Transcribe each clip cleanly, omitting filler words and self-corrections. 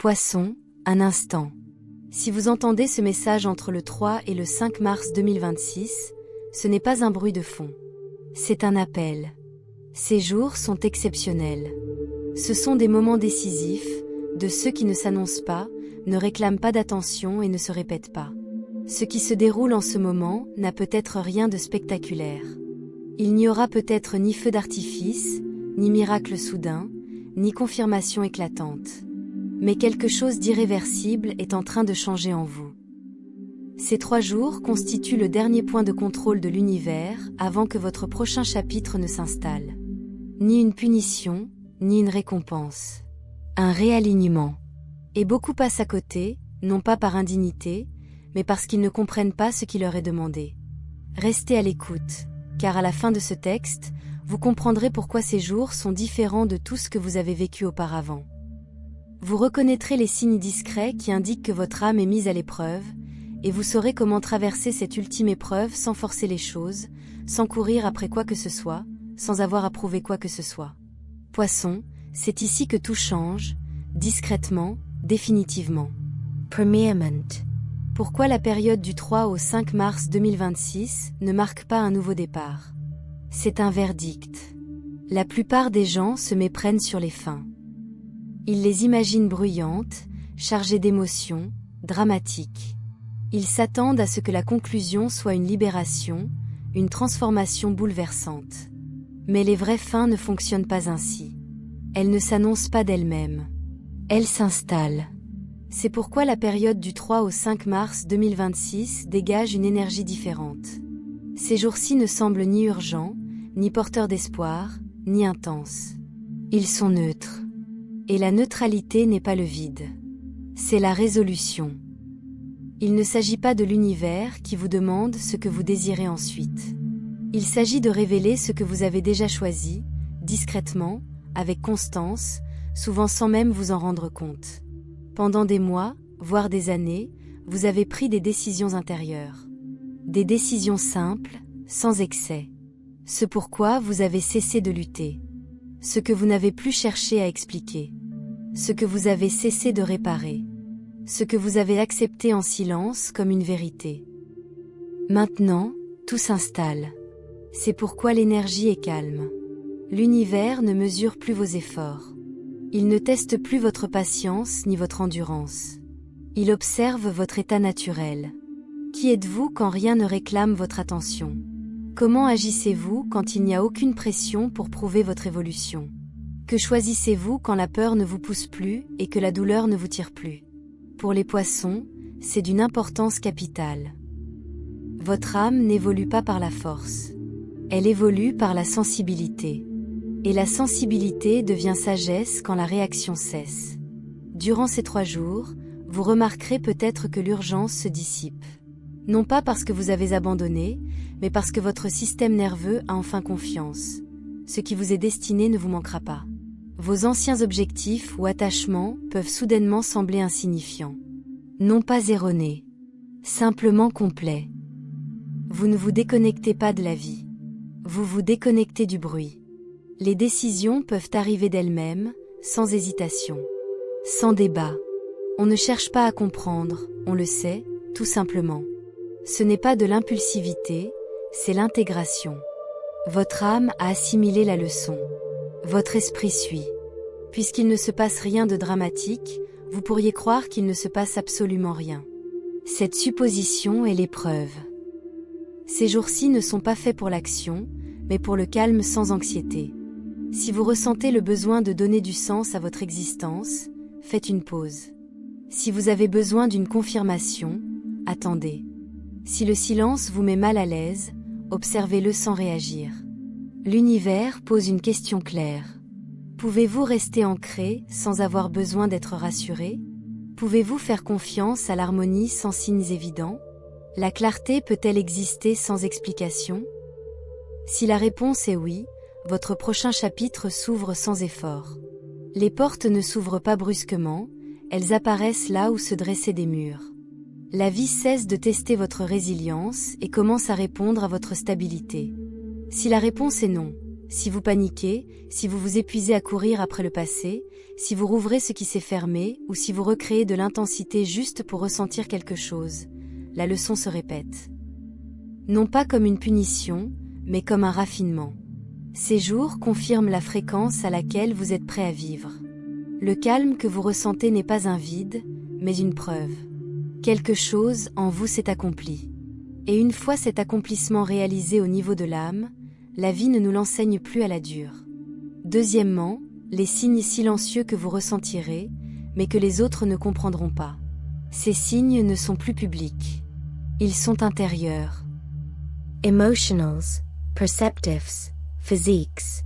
Poisson, un instant. Si vous entendez ce message entre le 3 et le 5 mars 2026, ce n'est pas un bruit de fond. C'est un appel. Ces jours sont exceptionnels. Ce sont des moments décisifs, de ceux qui ne s'annoncent pas, ne réclament pas d'attention et ne se répètent pas. Ce qui se déroule en ce moment n'a peut-être rien de spectaculaire. Il n'y aura peut-être ni feu d'artifice, ni miracle soudain, ni confirmation éclatante. Mais quelque chose d'irréversible est en train de changer en vous. Ces 3 jours constituent le dernier point de contrôle de l'univers avant que votre prochain chapitre ne s'installe. Ni une punition, ni une récompense. Un réalignement. Et beaucoup passent à côté, non pas par indignité, mais parce qu'ils ne comprennent pas ce qui leur est demandé. Restez à l'écoute, car à la fin de ce texte, vous comprendrez pourquoi ces jours sont différents de tout ce que vous avez vécu auparavant. Vous reconnaîtrez les signes discrets qui indiquent que votre âme est mise à l'épreuve, et vous saurez comment traverser cette ultime épreuve sans forcer les choses, sans courir après quoi que ce soit, sans avoir à prouver quoi que ce soit. Poisson, c'est ici que tout change, discrètement, définitivement. Premierment. Pourquoi la période du 3 au 5 mars 2026 ne marque pas un nouveau départ? C'est un verdict. La plupart des gens se méprennent sur les fins. Ils les imaginent bruyantes, chargées d'émotions, dramatiques. Ils s'attendent à ce que la conclusion soit une libération, une transformation bouleversante. Mais les vraies fins ne fonctionnent pas ainsi. Elles ne s'annoncent pas d'elles-mêmes. Elles s'installent. C'est pourquoi la période du 3 au 5 mars 2026 dégage une énergie différente. Ces jours-ci ne semblent ni urgents, ni porteurs d'espoir, ni intenses. Ils sont neutres. Et la neutralité n'est pas le vide. C'est la résolution. Il ne s'agit pas de l'univers qui vous demande ce que vous désirez ensuite. Il s'agit de révéler ce que vous avez déjà choisi, discrètement, avec constance, souvent sans même vous en rendre compte. Pendant des mois, voire des années, vous avez pris des décisions intérieures. Des décisions simples, sans excès. Ce pourquoi vous avez cessé de lutter. Ce que vous n'avez plus cherché à expliquer. Ce que vous avez cessé de réparer. Ce que vous avez accepté en silence comme une vérité. Maintenant, tout s'installe. C'est pourquoi l'énergie est calme. L'univers ne mesure plus vos efforts. Il ne teste plus votre patience ni votre endurance. Il observe votre état naturel. Qui êtes-vous quand rien ne réclame votre attention? Comment agissez-vous quand il n'y a aucune pression pour prouver votre évolution? Que choisissez-vous quand la peur ne vous pousse plus et que la douleur ne vous tire plus? Pour les poissons, c'est d'une importance capitale. Votre âme n'évolue pas par la force. Elle évolue par la sensibilité. Et la sensibilité devient sagesse quand la réaction cesse. Durant ces 3 jours, vous remarquerez peut-être que l'urgence se dissipe. Non pas parce que vous avez abandonné, mais parce que votre système nerveux a enfin confiance. Ce qui vous est destiné ne vous manquera pas. Vos anciens objectifs ou attachements peuvent soudainement sembler insignifiants. Non pas erronés. Simplement complets. Vous ne vous déconnectez pas de la vie. Vous vous déconnectez du bruit. Les décisions peuvent arriver d'elles-mêmes, sans hésitation. Sans débat. On ne cherche pas à comprendre, on le sait, tout simplement. Ce n'est pas de l'impulsivité, c'est l'intégration. Votre âme a assimilé la leçon. Votre esprit suit. Puisqu'il ne se passe rien de dramatique, vous pourriez croire qu'il ne se passe absolument rien. Cette supposition est l'épreuve. Ces jours-ci ne sont pas faits pour l'action, mais pour le calme sans anxiété. Si vous ressentez le besoin de donner du sens à votre existence, faites une pause. Si vous avez besoin d'une confirmation, attendez. Si le silence vous met mal à l'aise, observez-le sans réagir. L'univers pose une question claire. Pouvez-vous rester ancré sans avoir besoin d'être rassuré? Pouvez-vous faire confiance à l'harmonie sans signes évidents? La clarté peut-elle exister sans explication? Si la réponse est oui, votre prochain chapitre s'ouvre sans effort. Les portes ne s'ouvrent pas brusquement, elles apparaissent là où se dressaient des murs. La vie cesse de tester votre résilience et commence à répondre à votre stabilité. Si la réponse est non, Si vous paniquez, si vous vous épuisez à courir après le passé, si vous rouvrez ce qui s'est fermé, ou si vous recréez de l'intensité juste pour ressentir quelque chose, la leçon se répète. Non pas comme une punition, mais comme un raffinement. Ces jours confirment la fréquence à laquelle vous êtes prêt à vivre. Le calme que vous ressentez n'est pas un vide, mais une preuve. Quelque chose en vous s'est accompli. Et une fois cet accomplissement réalisé au niveau de l'âme, la vie ne nous l'enseigne plus à la dure. Deuxièmement, les signes silencieux que vous ressentirez, mais que les autres ne comprendront pas. Ces signes ne sont plus publics. Ils sont intérieurs. Emotionals, perceptives, physiques.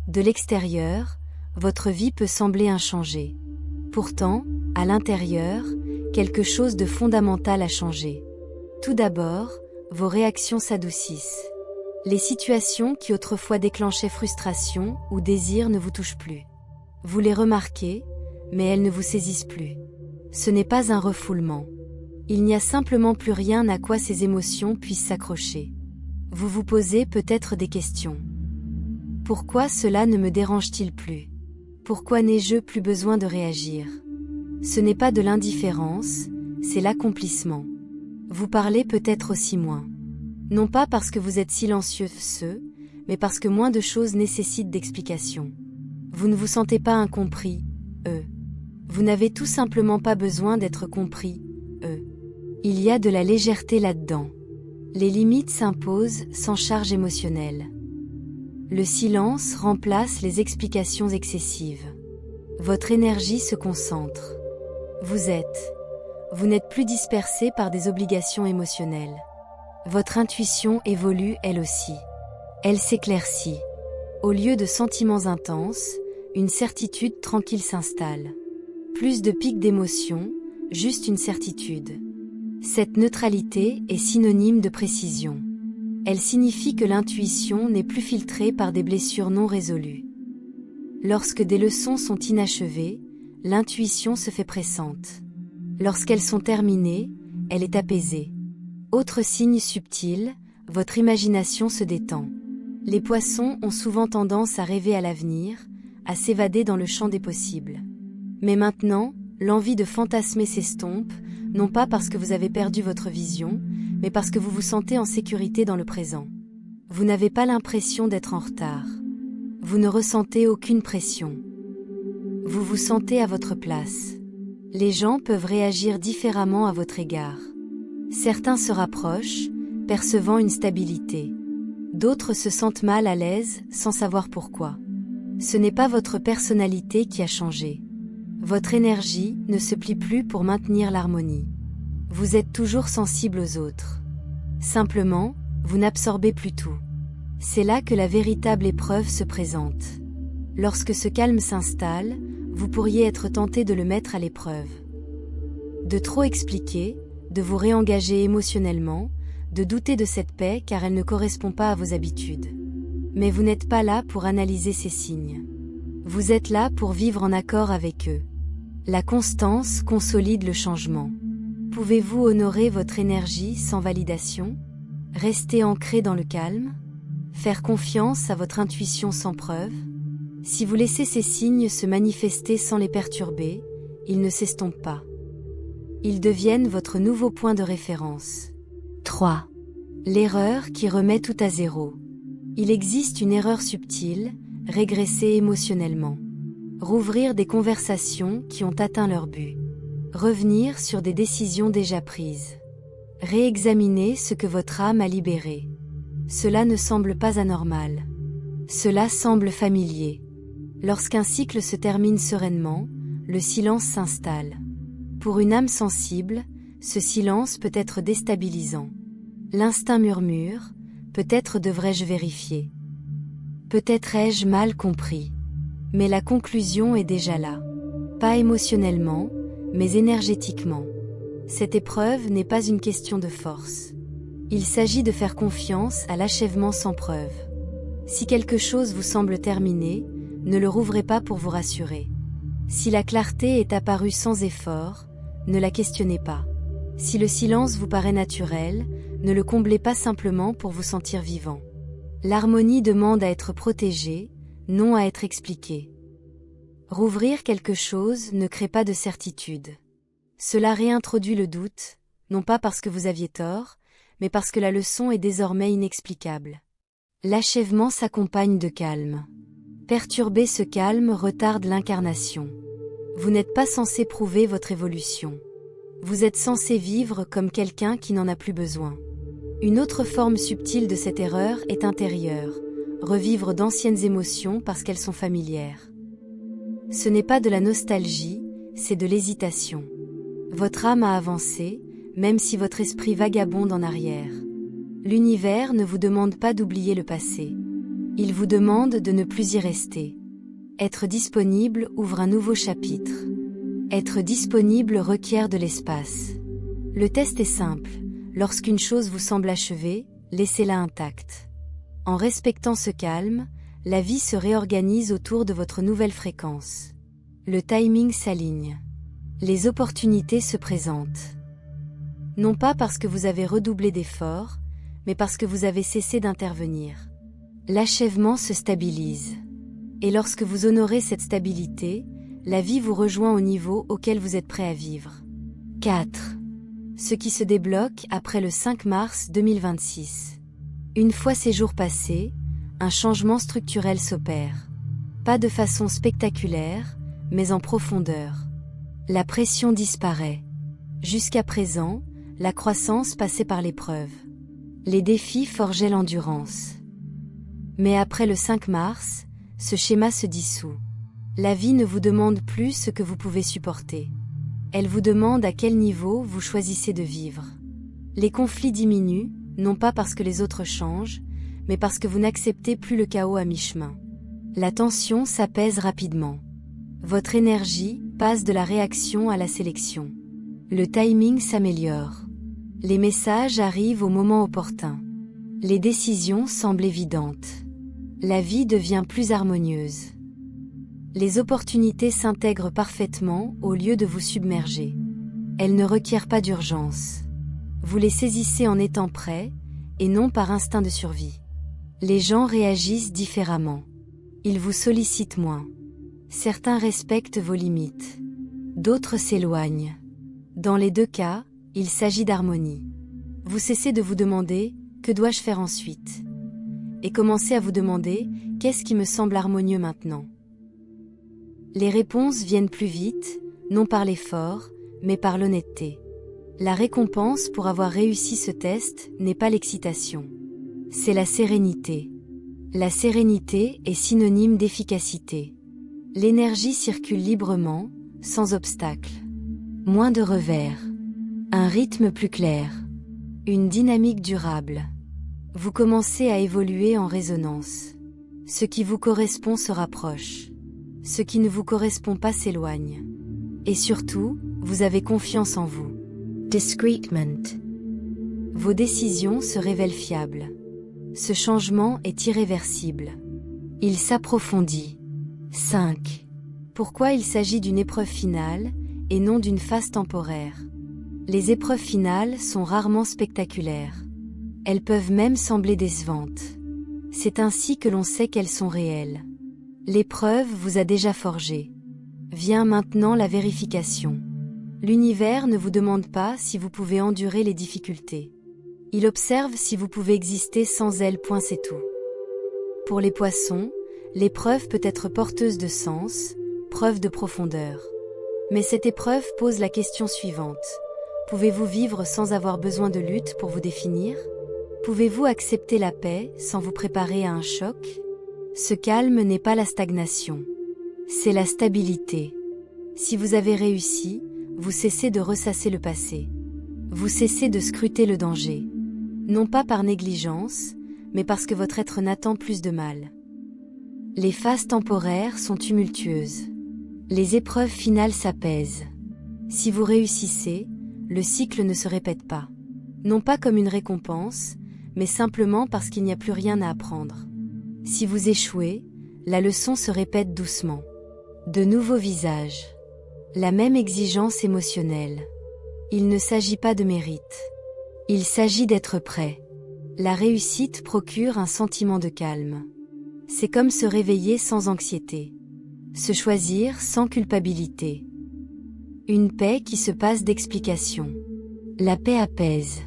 De l'extérieur, votre vie peut sembler inchangée. Pourtant, à l'intérieur, quelque chose de fondamental a changé. Tout d'abord, vos réactions s'adoucissent. Les situations qui autrefois déclenchaient frustration ou désir ne vous touchent plus. Vous les remarquez, mais elles ne vous saisissent plus. Ce n'est pas un refoulement. Il n'y a simplement plus rien à quoi ces émotions puissent s'accrocher. Vous vous posez peut-être des questions. Pourquoi cela ne me dérange-t-il plus? Pourquoi n'ai-je plus besoin de réagir? Ce n'est pas de l'indifférence, c'est l'accomplissement. Vous parlez peut-être aussi moins. Non pas parce que vous êtes silencieux, mais parce que moins de choses nécessitent d'explications. Vous ne vous sentez pas incompris, Vous n'avez tout simplement pas besoin d'être compris, Il y a de la légèreté là-dedans. Les limites s'imposent sans charge émotionnelle. Le silence remplace les explications excessives. Votre énergie se concentre. Vous n'êtes plus dispersé par des obligations émotionnelles. Votre intuition évolue elle aussi. Elle s'éclaircit. Au lieu de sentiments intenses, une certitude tranquille s'installe. Plus de pics d'émotions, juste une certitude. Cette neutralité est synonyme de précision. Elle signifie que l'intuition n'est plus filtrée par des blessures non résolues. Lorsque des leçons sont inachevées, l'intuition se fait pressante. Lorsqu'elles sont terminées, elle est apaisée. Autre signe subtil, votre imagination se détend. Les poissons ont souvent tendance à rêver à l'avenir, à s'évader dans le champ des possibles. Mais maintenant, l'envie de fantasmer s'estompe, non pas parce que vous avez perdu votre vision, mais parce que vous vous sentez en sécurité dans le présent. Vous n'avez pas l'impression d'être en retard. Vous ne ressentez aucune pression. Vous vous sentez à votre place. Les gens peuvent réagir différemment à votre égard. Certains se rapprochent, percevant une stabilité. D'autres se sentent mal à l'aise, sans savoir pourquoi. Ce n'est pas votre personnalité qui a changé. Votre énergie ne se plie plus pour maintenir l'harmonie. Vous êtes toujours sensible aux autres. Simplement, vous n'absorbez plus tout. C'est là que la véritable épreuve se présente. Lorsque ce calme s'installe, vous pourriez être tenté de le mettre à l'épreuve. De trop expliquer, de vous réengager émotionnellement, de douter de cette paix car elle ne correspond pas à vos habitudes. Mais vous n'êtes pas là pour analyser ces signes. Vous êtes là pour vivre en accord avec eux. La constance consolide le changement. Pouvez-vous honorer votre énergie sans validation? Rester ancré dans le calme? Faire confiance à votre intuition sans preuve? Si vous laissez ces signes se manifester sans les perturber, ils ne s'estompent pas. Ils deviennent votre nouveau point de référence. 3. L'erreur qui remet tout à zéro. Il existe une erreur subtile, régresser émotionnellement. Rouvrir des conversations qui ont atteint leur but. Revenir sur des décisions déjà prises. Réexaminer ce que votre âme a libéré. Cela ne semble pas anormal. Cela semble familier. Lorsqu'un cycle se termine sereinement, le silence s'installe. Pour une âme sensible, ce silence peut être déstabilisant. L'instinct murmure, peut-être devrais-je vérifier. Peut-être ai-je mal compris. Mais la conclusion est déjà là. Pas émotionnellement, mais énergétiquement. Cette épreuve n'est pas une question de force. Il s'agit de faire confiance à l'achèvement sans preuve. Si quelque chose vous semble terminé, ne le rouvrez pas pour vous rassurer. Si la clarté est apparue sans effort, ne la questionnez pas. Si le silence vous paraît naturel, ne le comblez pas simplement pour vous sentir vivant. L'harmonie demande à être protégée, non à être expliquée. Rouvrir quelque chose ne crée pas de certitude. Cela réintroduit le doute, non pas parce que vous aviez tort, mais parce que la leçon est désormais inexplicable. L'achèvement s'accompagne de calme. Perturber ce calme retarde l'incarnation. Vous n'êtes pas censé prouver votre évolution. Vous êtes censé vivre comme quelqu'un qui n'en a plus besoin. Une autre forme subtile de cette erreur est intérieure, revivre d'anciennes émotions parce qu'elles sont familières. Ce n'est pas de la nostalgie, c'est de l'hésitation. Votre âme a avancé, même si votre esprit vagabonde en arrière. L'univers ne vous demande pas d'oublier le passé. Il vous demande de ne plus y rester. Être disponible ouvre un nouveau chapitre. Être disponible requiert de l'espace. Le test est simple. Lorsqu'une chose vous semble achevée, laissez-la intacte. En respectant ce calme, la vie se réorganise autour de votre nouvelle fréquence. Le timing s'aligne. Les opportunités se présentent. Non pas parce que vous avez redoublé d'efforts, mais parce que vous avez cessé d'intervenir. L'achèvement se stabilise. Et lorsque vous honorez cette stabilité, la vie vous rejoint au niveau auquel vous êtes prêt à vivre. 4. Ce qui se débloque après le 5 mars 2026. Une fois ces jours passés, un changement structurel s'opère. Pas de façon spectaculaire, mais en profondeur. La pression disparaît. Jusqu'à présent, la croissance passait par l'épreuve. Les défis forgeaient l'endurance. Mais après le 5 mars, ce schéma se dissout. La vie ne vous demande plus ce que vous pouvez supporter. Elle vous demande à quel niveau vous choisissez de vivre. Les conflits diminuent, non pas parce que les autres changent, mais parce que vous n'acceptez plus le chaos à mi-chemin. La tension s'apaise rapidement. Votre énergie passe de la réaction à la sélection. Le timing s'améliore. Les messages arrivent au moment opportun. Les décisions semblent évidentes. La vie devient plus harmonieuse. Les opportunités s'intègrent parfaitement au lieu de vous submerger. Elles ne requièrent pas d'urgence. Vous les saisissez en étant prêt, et non par instinct de survie. Les gens réagissent différemment. Ils vous sollicitent moins. Certains respectent vos limites. D'autres s'éloignent. Dans les deux cas, il s'agit d'harmonie. Vous cessez de vous demander « que dois-je faire ensuite ?» et commencez à vous demander « qu'est-ce qui me semble harmonieux maintenant ?» Les réponses viennent plus vite, non par l'effort, mais par l'honnêteté. La récompense pour avoir réussi ce test n'est pas l'excitation. C'est la sérénité. La sérénité est synonyme d'efficacité. L'énergie circule librement, sans obstacle. Moins de revers. Un rythme plus clair. Une dynamique durable. Vous commencez à évoluer en résonance. Ce qui vous correspond se rapproche. Ce qui ne vous correspond pas s'éloigne. Et surtout, vous avez confiance en vous. Discernment. Vos décisions se révèlent fiables. Ce changement est irréversible. Il s'approfondit. 5. Pourquoi il s'agit d'une épreuve finale, et non d'une phase temporaire? Les épreuves finales sont rarement spectaculaires. Elles peuvent même sembler décevantes. C'est ainsi que l'on sait qu'elles sont réelles. L'épreuve vous a déjà forgé. Vient maintenant la vérification. L'univers ne vous demande pas si vous pouvez endurer les difficultés. Il observe si vous pouvez exister sans elles, point c'est tout. Pour les poissons, l'épreuve peut être porteuse de sens, preuve de profondeur. Mais cette épreuve pose la question suivante. Pouvez-vous vivre sans avoir besoin de lutte pour vous définir? Pouvez-vous accepter la paix sans vous préparer à un choc? Ce calme n'est pas la stagnation. C'est la stabilité. Si vous avez réussi, vous cessez de ressasser le passé. Vous cessez de scruter le danger. Non pas par négligence, mais parce que votre être n'attend plus de mal. Les phases temporaires sont tumultueuses. Les épreuves finales s'apaisent. Si vous réussissez, le cycle ne se répète pas. Non pas comme une récompense, mais simplement parce qu'il n'y a plus rien à apprendre. Si vous échouez, la leçon se répète doucement. De nouveaux visages. La même exigence émotionnelle. Il ne s'agit pas de mérite. Il s'agit d'être prêt. La réussite procure un sentiment de calme. C'est comme se réveiller sans anxiété. Se choisir sans culpabilité. Une paix qui se passe d'explication. La paix apaise.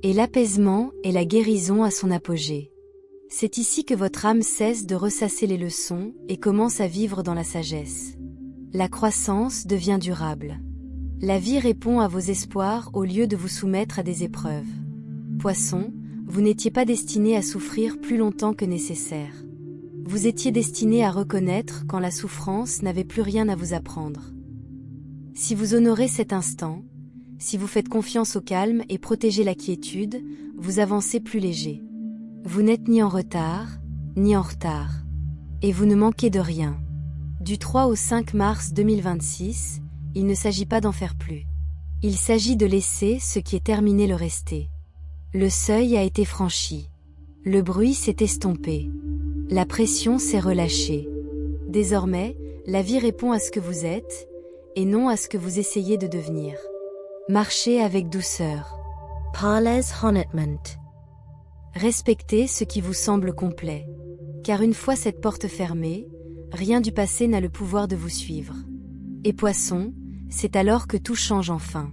Et l'apaisement est la guérison à son apogée. C'est ici que votre âme cesse de ressasser les leçons et commence à vivre dans la sagesse. La croissance devient durable. La vie répond à vos espoirs au lieu de vous soumettre à des épreuves. Poisson, vous n'étiez pas destiné à souffrir plus longtemps que nécessaire. Vous étiez destiné à reconnaître quand la souffrance n'avait plus rien à vous apprendre. Si vous honorez cet instant, si vous faites confiance au calme et protégez la quiétude, vous avancez plus léger. Vous n'êtes ni en retard, ni en retard. Et vous ne manquez de rien. Du 3 au 5 mars 2026, il ne s'agit pas d'en faire plus. Il s'agit de laisser ce qui est terminé le rester. Le seuil a été franchi. Le bruit s'est estompé. La pression s'est relâchée. Désormais, la vie répond à ce que vous êtes, et non à ce que vous essayez de devenir. Marchez avec douceur. Parles honnêtement. Respectez ce qui vous semble complet. Car une fois cette porte fermée, rien du passé n'a le pouvoir de vous suivre. Et Poisson, c'est alors que tout change enfin.